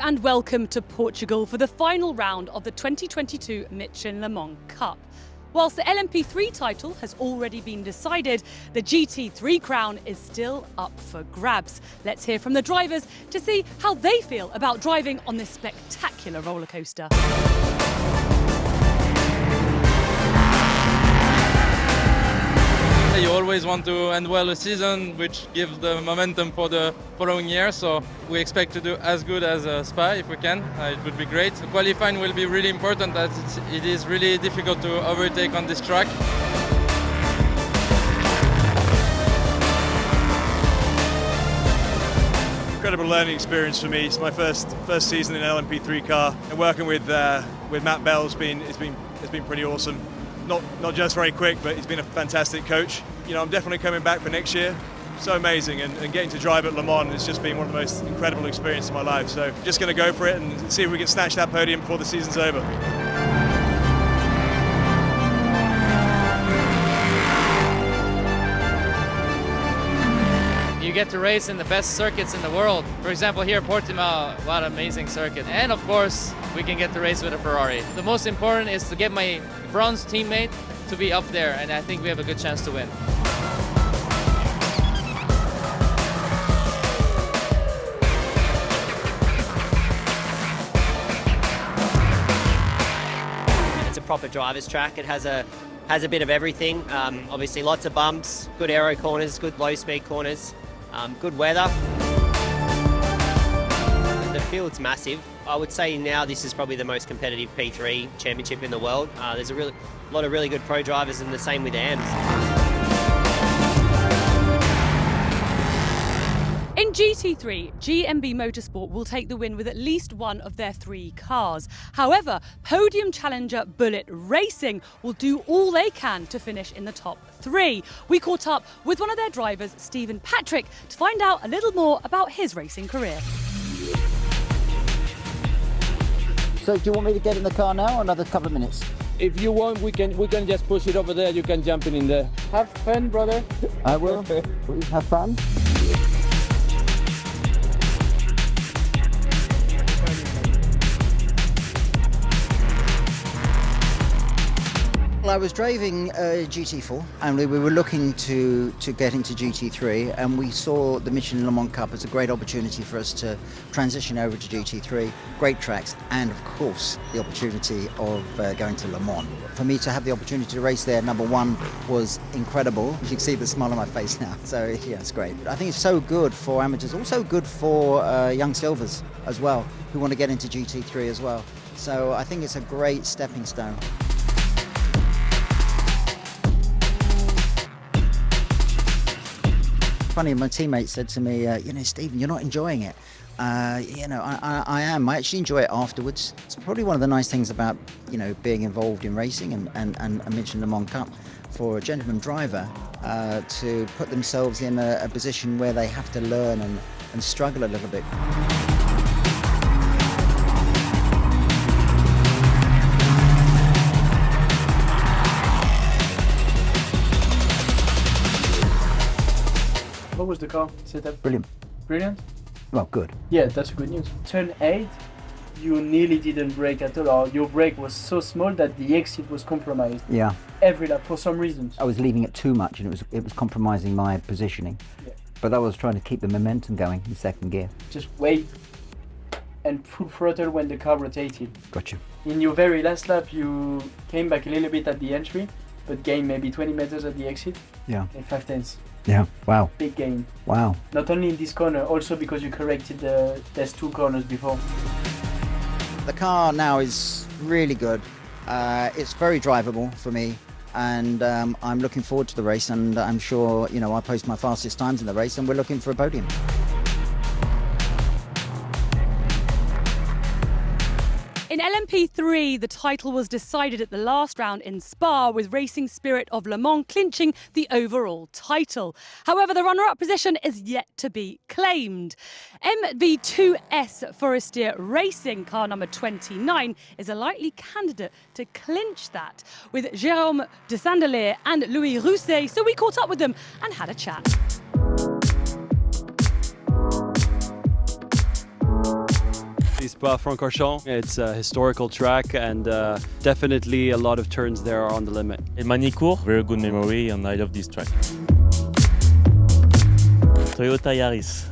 and welcome to Portugal for the final round of the 2022 Michelin Le Mans Cup. Whilst the LMP3 title has already been decided, the GT3 crown is still up for grabs. Let's hear from the drivers to see how they feel about driving on this spectacular roller coaster. You always want to end well a season, which gives the momentum for the following year. So we expect to do as good as Spa if we can. It would be great. The qualifying will be really important as it is really difficult to overtake on this track. Incredible learning experience for me. It's my first season in an LMP3 car, and working with Matt Bell's been pretty awesome. Not just very quick, but he's been a fantastic coach. You know, I'm definitely coming back for next year. So amazing, and getting to drive at Le Mans has just been one of the most incredible experiences of my life. So just going to go for it and see if we can snatch that podium before the season's over. You get to race in the best circuits in the world. For example, here Portimão, what an amazing circuit. And of course, we can get to race with a Ferrari. The most important is to get my bronze teammate to be up there, and I think we have a good chance to win. It's a proper driver's track. It has a bit of everything. Obviously lots of bumps, good aero corners, good low speed corners, good weather. The field's massive. I would say now this is probably the most competitive P3 championship in the world. There's a lot of really good pro drivers, and the same with AMs. In GT3, GMB Motorsport will take the win with at least one of their three cars. However, podium challenger Bullet Racing will do all they can to finish in the top three. We caught up with one of their drivers, Stephen Patrick, to find out a little more about his racing career. So do you want me to get in the car now or another couple of minutes? If you want, we can just push it over there. You can jump in there. Have fun, brother. I will. Have fun. Well, I was driving a GT4 and we were looking to get into GT3, and we saw the Michelin Le Mans Cup as a great opportunity for us to transition over to GT3, great tracks, and of course the opportunity of going to Le Mans. For me to have the opportunity to race there, number one, was incredible. You can see the smile on my face now, so yeah, it's great. I think it's so good for amateurs, also good for young silvers as well, who want to get into GT3 as well. So I think it's a great stepping stone. Funny, my teammate said to me, Stephen, you're not enjoying it. I am. I actually enjoy it afterwards. It's probably one of the nice things about, being involved in racing and a Michelin Le Mans Cup for a gentleman driver to put themselves in a position where they have to learn and struggle a little bit. What was the car setup? Brilliant. Brilliant? Well, good. Yeah, that's good news. Turn 8, you nearly didn't brake at all, or your brake was so small that the exit was compromised. Yeah. Every lap, for some reasons. I was leaving it too much, and it was compromising my positioning. Yeah. But I was trying to keep the momentum going in second gear. Just wait and full throttle when the car rotated. Gotcha. In your very last lap, you came back a little bit at the entry, but gained maybe 20 meters at the exit. Yeah. In 5/10. Yeah. Wow. Big gain. Wow. Not only in this corner, also because you corrected there's two corners before. The car now is really good. It's very drivable for me, and I'm looking forward to the race, and I'm sure, I post my fastest times in the race, and we're looking for a podium. In LMP3, the title was decided at the last round in Spa, with Racing Spirit of Le Mans clinching the overall title. However, the runner-up position is yet to be claimed. MV2S Forestier Racing, car number 29, is a likely candidate to clinch that, with Jérôme de Sandelier and Louis Rousset. So we caught up with them and had a chat. This Spa-Francorchamps. It's a historical track and definitely a lot of turns there are on the limit. In Manicourt, very good memory and I love this track. Toyota Yaris.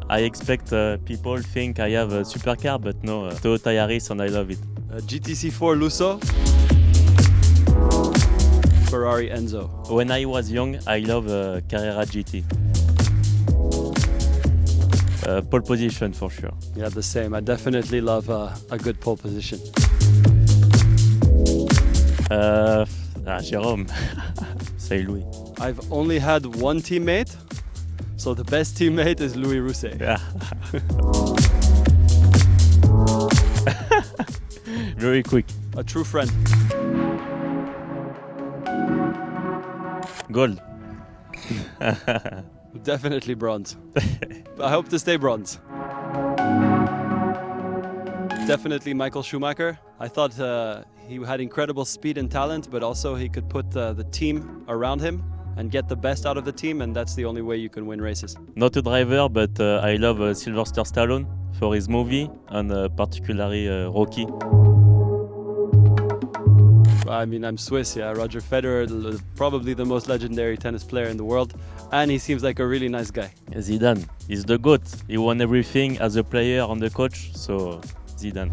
I expect people think I have a supercar, but no, Toyota Yaris and I love it. GTC4 Lusso. Ferrari Enzo. When I was young, I love Carrera GT. Pole position for sure. Yeah, the same. I definitely love a good pole position. Jérôme. Say Louis. I've only had one teammate, so the best teammate is Louis Rousset. Yeah. Very quick. A true friend. Gold. Definitely bronze. I hope to stay bronze. Definitely Michael Schumacher. I thought he had incredible speed and talent, but also he could put the team around him and get the best out of the team, and that's the only way you can win races. Not a driver, but I love Sylvester Stallone for his movie and particularly Rocky. I mean, I'm Swiss, yeah. Roger Federer, probably the most legendary tennis player in the world, and he seems like a really nice guy. Zidane, he's the GOAT. He won everything as a player and the coach, so Zidane.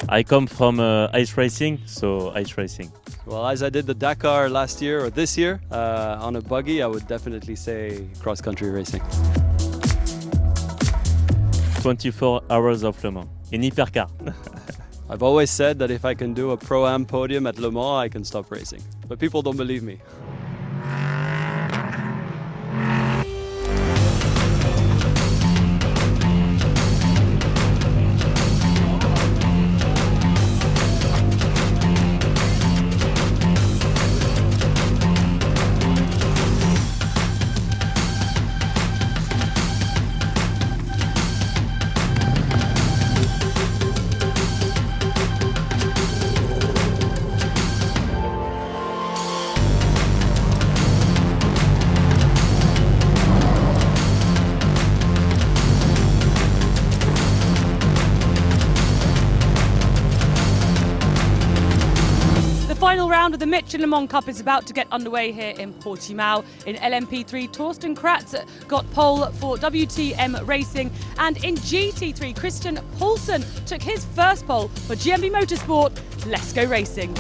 I come from ice racing, so ice racing. Well, as I did the Dakar last year or this year on a buggy, I would definitely say cross-country racing. 24 hours of Le Mans in hypercar. I've always said that if I can do a Pro-Am podium at Le Mans, I can stop racing. But people don't believe me. The final round of the Michelin Le Mans Cup is about to get underway here in Portimão. In LMP3, Torsten Kratz got pole for WTM Racing, and in GT3, Christian Poulsen took his first pole for GMB Motorsport. Let's go racing.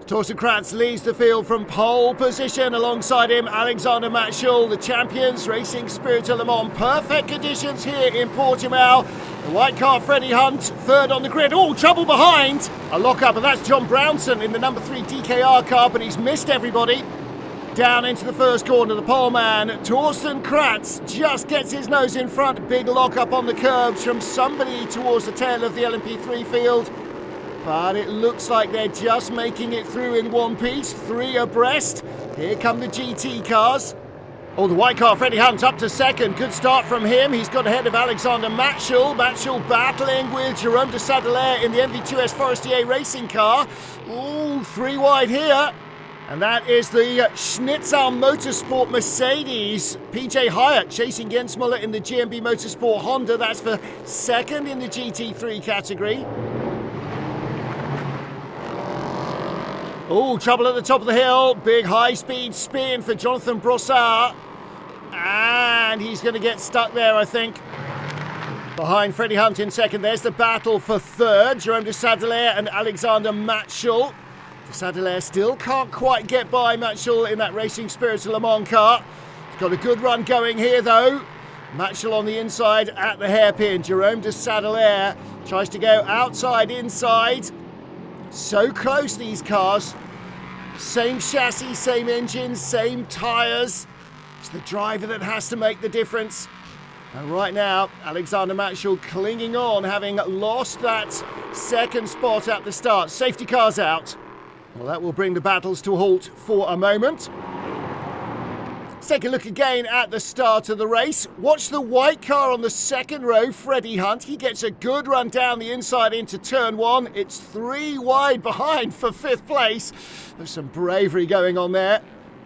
Torsten Kratz leads the field from pole position. Alongside him, Alexander Matschul, the champions, racing Spirit of Le Mans. Perfect conditions here in Portimão. The white car, Freddie Hunt, third on the grid. Oh, trouble behind. A lock-up, and that's John Brownson in the number 3 DKR car, but he's missed everybody. Down into the first corner, the pole man, Torsten Kratz, just gets his nose in front. Big lock-up on the curbs from somebody towards the tail of the LMP3 field. But it looks like they're just making it through in one piece, 3 abreast. Here come the GT cars. Oh, the white car, Freddie Hunt, up to second. Good start from him. He's got ahead of Alexander Matschul. Matschul battling with Jérôme de Sadelaer in the MV2S Forestier racing car. Ooh, 3 wide here. And that is the Schnitzel Motorsport Mercedes. PJ Hyatt chasing Jens Müller in the GMB Motorsport Honda. That's for second in the GT3 category. Oh, trouble at the top of the hill. Big high-speed spin for Jonathan Brossard. And he's going to get stuck there, I think. Behind Freddie Hunt in second. There's the battle for third. Jérôme de Sadelaer and Alexander Matschul. De Sadelaer still can't quite get by Matschul in that Racing Spirit of Le Mans car. He's got a good run going here, though. Matchel on the inside at the hairpin. Jerome de Sadelaire tries to go outside, inside. So close, these cars. Same chassis, same engine, same tyres. It's the driver that has to make the difference. And right now, Alexander Matchel clinging on, having lost that second spot at the start. Safety car's out. Well, that will bring the battles to a halt for a moment. Let's take a look again at the start of the race. Watch the white car on the second row, Freddie Hunt. He gets a good run down the inside into turn one. It's 3 wide behind for 5th place. There's some bravery going on there.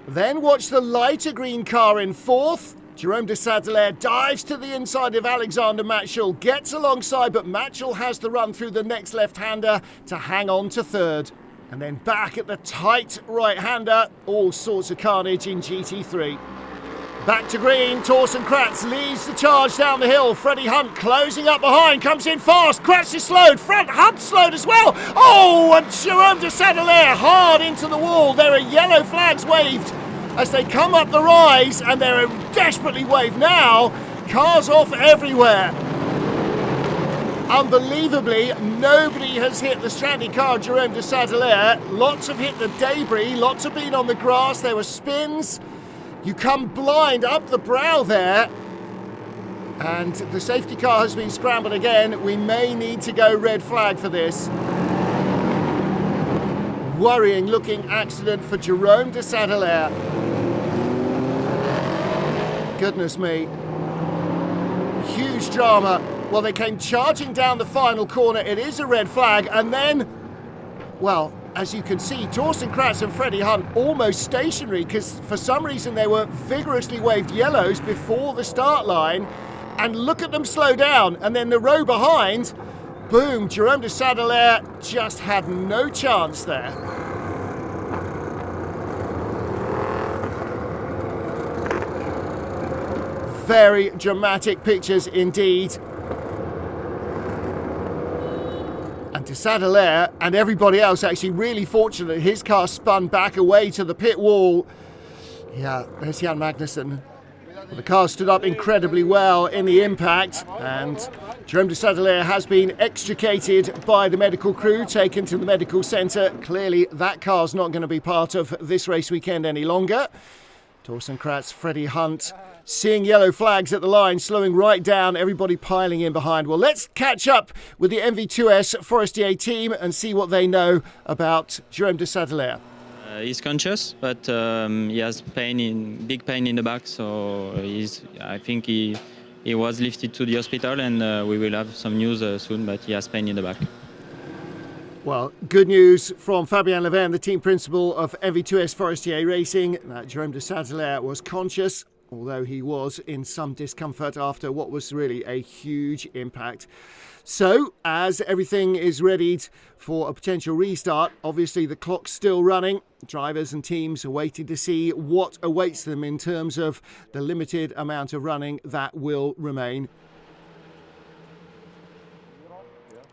Then watch the lighter green car in 4th. Jerome de Sadelaire dives to the inside of Alexander Matchel, gets alongside, but Matchel has the run through the next left-hander to hang on to 3rd. And then back at the tight right-hander, all sorts of carnage in GT3. Back to green, Torsten Kratz leads the charge down the hill. Freddie Hunt closing up behind, comes in fast. Kratz is slowed, Hunt slowed as well. Oh, and Jerome de Sadelaire hard into the wall. There are yellow flags waved as they come up the rise, and they're desperately waved now. Cars off everywhere. Unbelievably, nobody has hit the stranded car of Jerome de Sadelaire. Lots have hit the debris, lots have been on the grass, there were spins. You come blind up the brow there. And the safety car has been scrambled again. We may need to go red flag for this. Worrying looking accident for Jerome de Sadelaire. Goodness me. Huge drama. Well, they came charging down the final corner. It is a red flag. And then, well, as you can see, Torsten Kratz and Freddie Hunt almost stationary because for some reason they were vigorously waved yellows before the start line. And look at them slow down. And then the row behind, boom, Jerome de Sadelaire just had no chance there. Very dramatic pictures indeed. And de Sadelaire and everybody else actually really fortunate his car spun back away to the pit wall. Yeah, there's Jan Magnussen. The car stood up incredibly well in the impact, and Jerome de Sadelaire has been extricated by the medical crew, taken to the medical centre. Clearly that car's not going to be part of this race weekend any longer. Torsten Kratz, Freddie Hunt, seeing yellow flags at the line, slowing right down, everybody piling in behind. Well, let's catch up with the MV2S Forestier team and see what they know about Jerome de Sadelaire. He's conscious, but he has big pain in the back, so I think he was lifted to the hospital, and we will have some news soon, but he has pain in the back. Well, good news from Fabien Levain, the team principal of MV2S Forestier Racing, that Jerome de Sadelaire was conscious, although he was in some discomfort after what was really a huge impact. So, as everything is readied for a potential restart, obviously the clock's still running. Drivers and teams are waiting to see what awaits them in terms of the limited amount of running that will remain.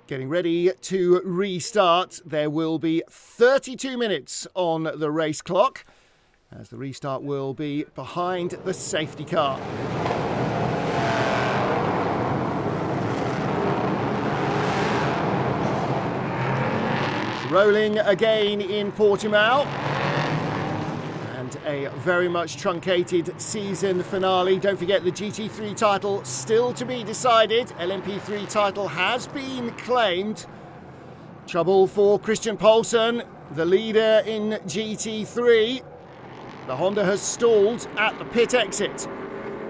Getting ready to restart. There will be 32 minutes on the race clock, as the restart will be behind the safety car. Rolling again in Portimão. And a very much truncated season finale. Don't forget the GT3 title still to be decided. LMP3 title has been claimed. Trouble for Christian Poulsen, the leader in GT3. The Honda has stalled at the pit exit.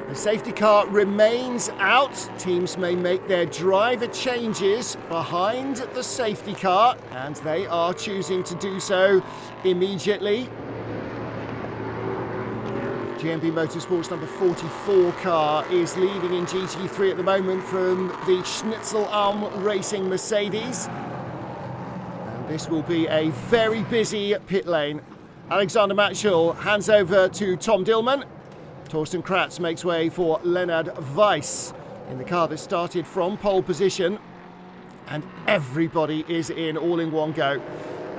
The safety car remains out. Teams may make their driver changes behind the safety car, and they are choosing to do so immediately. GMB Motorsports number 44 car is leading in GT3 at the moment from the Schnitzelarm Racing Mercedes. And this will be a very busy pit lane. Alexander Matchel hands over to Tom Dillman. Torsten Kratz makes way for Leonard Weiss in the car that started from pole position. And everybody is in all in one go.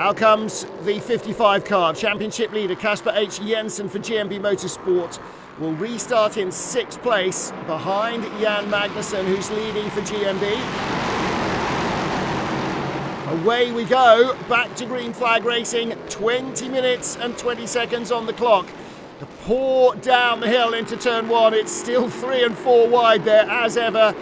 Out comes the 55 car. Championship leader Kasper H. Jensen for GMB Motorsport will restart in 6th place behind Jan Magnussen, who's leading for GMB. Away we go, back to green flag racing, 20 minutes and 20 seconds on the clock. To pour down the hill into turn 1, it's still 3 and 4 wide there as ever.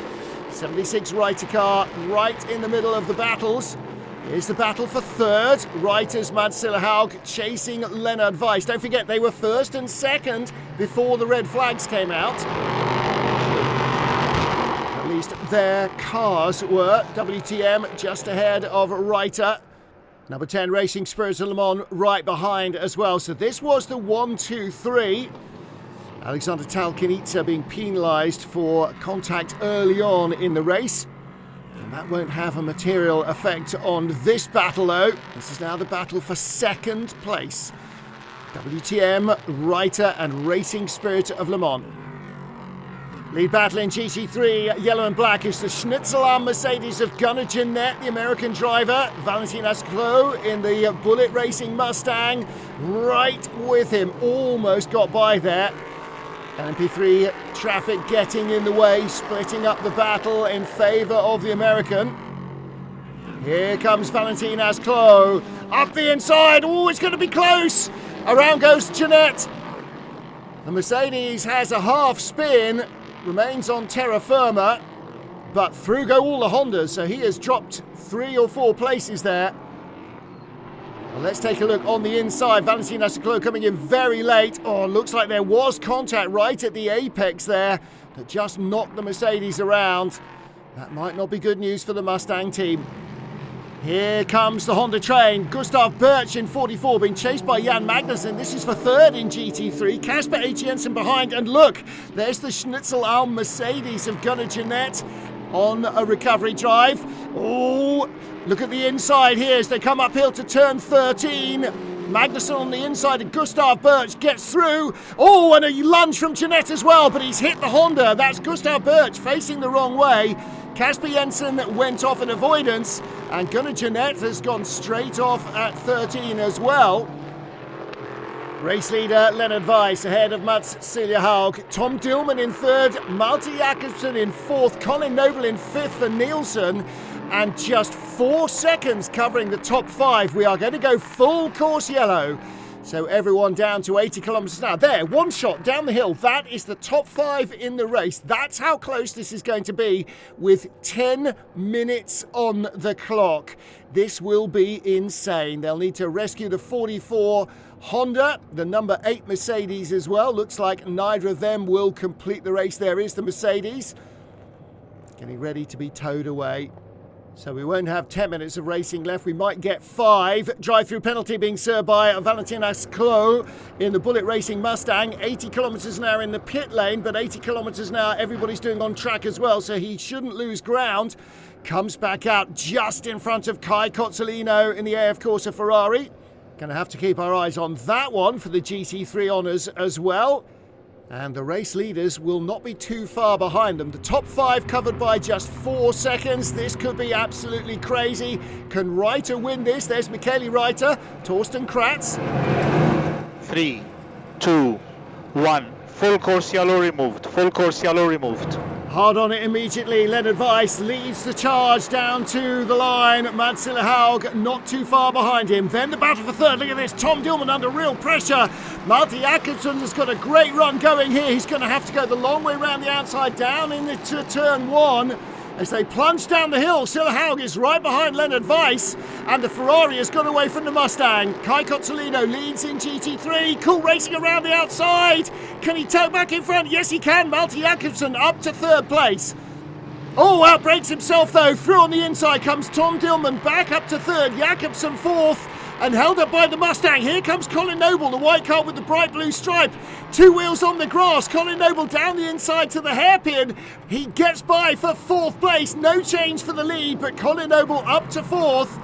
76 Reiter car right in the middle of the battles. Here's the battle for 3rd. Reiter's Mads Sillerhaug chasing Leonard Weiss. Don't forget, they were 1st and 2nd before the red flags came out. At least their cars were. WTM just ahead of Reiter. Number 10 Racing Spirit of Le Mans right behind as well. So this was the 1-2-3. Alexander Talkenica being penalised for contact early on in the race. And that won't have a material effect on this battle though. This is now the battle for 2nd place. WTM, Reiter and Racing Spirit of Le Mans. Lead battle in GT3, yellow and black, is the Schnitzelarm Mercedes of Gunnar Jeanette, the American driver. Valentin Asclot in the Bullet Racing Mustang, right with him. Almost got by there. LMP3 traffic getting in the way, splitting up the battle in favour of the American. Here comes Valentin Asclot, up the inside. Oh, it's going to be close. Around goes Jeanette. The Mercedes has a half spin, remains on terra firma, but through go all the Hondas, so he has dropped 3 or 4 places there. Well, let's take a look on the inside. Valentin Asclot coming in very late. Oh, looks like there was contact right at the apex there that just knocked the Mercedes around. That might not be good news for the Mustang team. Here comes the Honda train. Gustav Birch in 44, being chased by Jan Magnussen. This is for 3rd in GT3. Kasper H. Jensen behind. And look, there's the Schnitzelarm Mercedes of Gunnar Jeanette on a recovery drive. Oh, look at the inside here as they come uphill to turn 13. Magnussen on the inside and Gustav Birch gets through. Oh, and a lunge from Jeanette as well, but he's hit the Honda. That's Gustav Birch facing the wrong way. Kasper Jensen went off in avoidance, and Gunnar Jeanette has gone straight off at 13 as well. Race leader Leonard Weiss ahead of Mads Sillerhaug. Tom Dillman in 3rd, Malte Jakobsen in 4th, Colin Noble in 5th for Nielsen, and just 4 seconds covering the top 5. We are going to go full course yellow. So everyone down to 80 kilometres an hour. There, one shot down the hill. That is the top 5 in the race. That's how close this is going to be with 10 minutes on the clock. This will be insane. They'll need to rescue the 44 Honda, the number 8 Mercedes as well. Looks like neither of them will complete the race. There is the Mercedes getting ready to be towed away. So we won't have 10 minutes of racing left. We might get 5. Drive-through penalty being served by Valentin Asclot in the Bullet Racing Mustang. 80 kilometres an hour in the pit lane, but 80 kilometres an hour everybody's doing on track as well, so he shouldn't lose ground. Comes back out just in front of Kai Cozzolino in the AF Corsa Ferrari. Going to have to keep our eyes on that one for the GT3 honours as well. And the race leaders will not be too far behind them. The top 5 covered by just 4 seconds. This could be absolutely crazy. Can Reiter win this? There's Michele Reiter, Torsten Kratz. 3, 2, 1. Full course yellow removed. Full course yellow removed. Hard on it immediately. Leonard Weiss leads the charge down to the line. Mads Sillerhaug not too far behind him. Then the battle for 3rd. Look at this. Tom Dillman under real pressure. Malte Jakobsen has got a great run going here. He's going to have to go the long way around the outside down into turn 1. As they plunge down the hill, Sillerhaug is right behind Leonard Weiss, and the Ferrari has got away from the Mustang. Kai Cozzolino leads in GT3. Cool racing around the outside. Can he tow back in front? Yes, he can. Malte Jakobsen up to 3rd place. Oh, outbreaks himself though. Through on the inside comes Tom Dillman, back up to 3rd. Jakobsen 4th. And held up by the Mustang. Here comes Colin Noble, the white car with the bright blue stripe. 2 wheels on the grass. Colin Noble down the inside to the hairpin. He gets by for 4th place. No change for the lead, but Colin Noble up to 4th.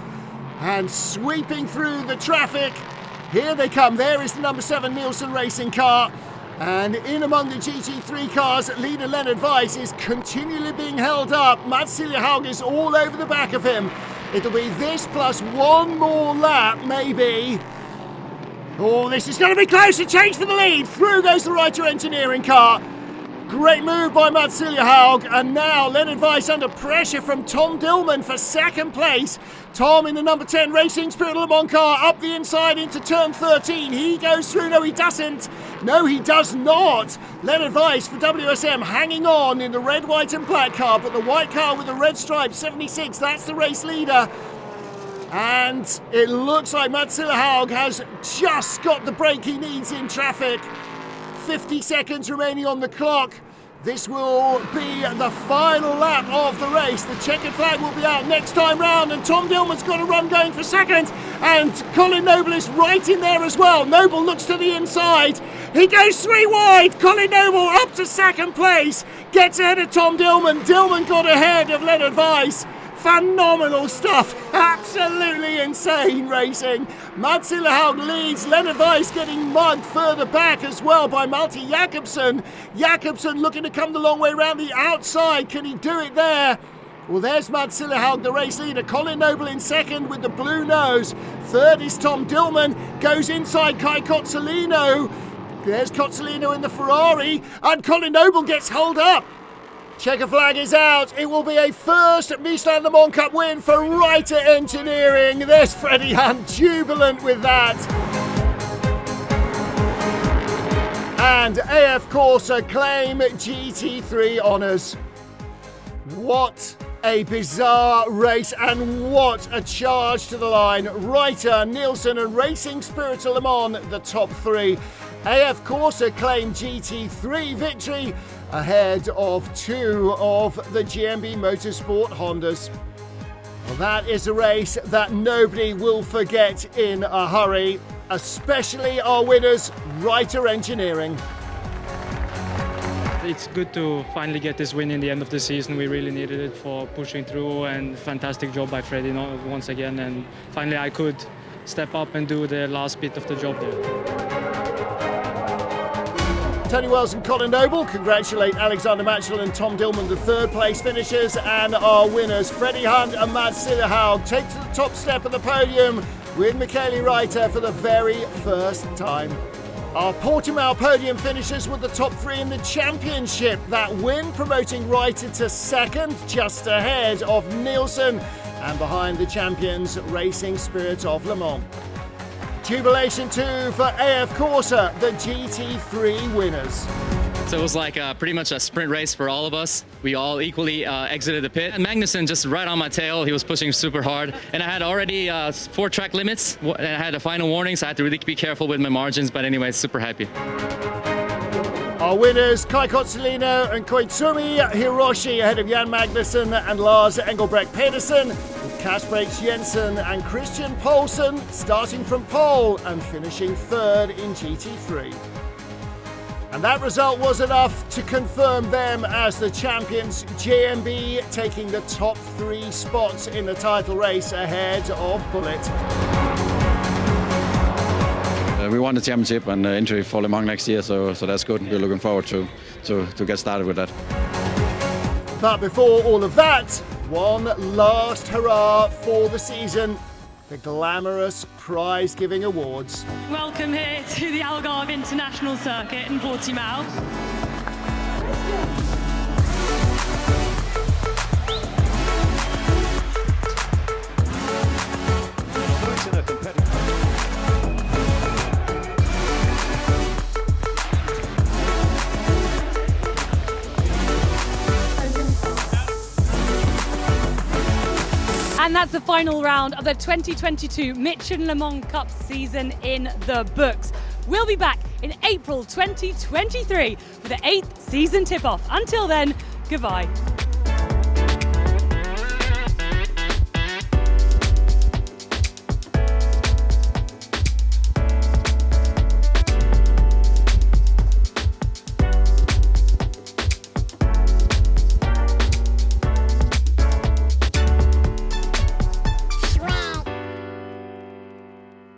And sweeping through the traffic. Here they come. There is the number 7 Nielsen Racing car. And in among the GT3 cars, leader Leonard Weiss is continually being held up. Mads Sillerhaug is all over the back of him. It'll be this plus one more lap, maybe. Oh, this is going to be close. A change for the lead. Through goes the Reiter engineering car. Great move by Mats Siljehaug, and now Leonard Weiss under pressure from Tom Dillman for second place. Tom in the number 10 Racing Spirit Le Mans car up the inside into turn 13. He goes through. No, he doesn't. No, he does not. Leonard Weiss for WSM hanging on in the red, white and black car, but the white car with the red stripe, 76, that's the race leader. And it looks like Mats Siljehaug has just got the break he needs in traffic. 50 seconds remaining on the clock. This will be the final lap of the race. The checkered flag will be out next time round, and Tom Dillman's got a run going for second, and Colin Noble is right in there as well. Noble looks to the inside. He goes 3 wide. Colin Noble up to second place, gets ahead of Tom Dillman. Dillman got ahead of Leonard Weiss. Phenomenal stuff, absolutely insane racing. Mats Siljehaug leads, Leonard Weiss getting mugged further back as well by Malte Jakobsen. Jakobsen looking to come the long way around the outside, can he do it there? Well, there's Mats Siljehaug, the race leader. Colin Noble in second with the blue nose. Third is Tom Dillman, goes inside Kai Cozzolino. There's Cozzolino in the Ferrari, and Colin Noble gets holed up. Checker flag is out. It will be a first Michelin Le Mans Cup win for Reiter Engineering. There's Freddie Hunt jubilant with that. And AF Corsa claim GT3 honours. What a bizarre race, and what a charge to the line. Reiter, Nielsen and Racing Spirit Le Mans, the top 3. AF Corsa claim GT3 victory ahead of 2 of the GMB Motorsport Hondas. Well, that is a race that nobody will forget in a hurry, especially our winners, Reiter Engineering. It's good to finally get this win in the end of the season. We really needed it for pushing through, and fantastic job by Freddie once again. And finally I could step up and do the last bit of the job there. Tony Wells and Colin Noble congratulate Alexander Matchell and Tom Dillman, the third place finishers, and our winners Freddie Hunt and Mats Siljehaug take to the top step of the podium with Michele Reiter for the very first time. Our Portimão podium finishers were the top 3 in the championship. That win promoting Reiter to second, just ahead of Nielsen, and behind the champions Racing Spirit of Le Mans. Jubilation too for AF Corsa, the GT3 winners. So it was like pretty much a sprint race for all of us. We all equally exited the pit. And Magnussen just right on my tail. He was pushing super hard. And I had already 4 track limits. And I had a final warning, so I had to really be careful with my margins. But anyway, super happy. Our winners, Kai Cozzolino and Koizumi Hiroshi ahead of Jan Magnussen and Lars Engelbrecht Pedersen, with Kasper Jensen and Christian Poulsen starting from pole and finishing third in GT3. And that result was enough to confirm them as the champions, JMB taking the top 3 spots in the title race ahead of Bullet. We won the championship and entry for Le Mans next year, so that's good. We're looking forward to get started with that. But before all of that, one last hurrah for the season, the glamorous prize-giving awards. Welcome here to the Algarve International Circuit in Portimão. And that's the final round of the 2022 Michelin Le Mans Cup season in the books. We'll be back in April 2023 for the 8th season tip-off. Until then, goodbye.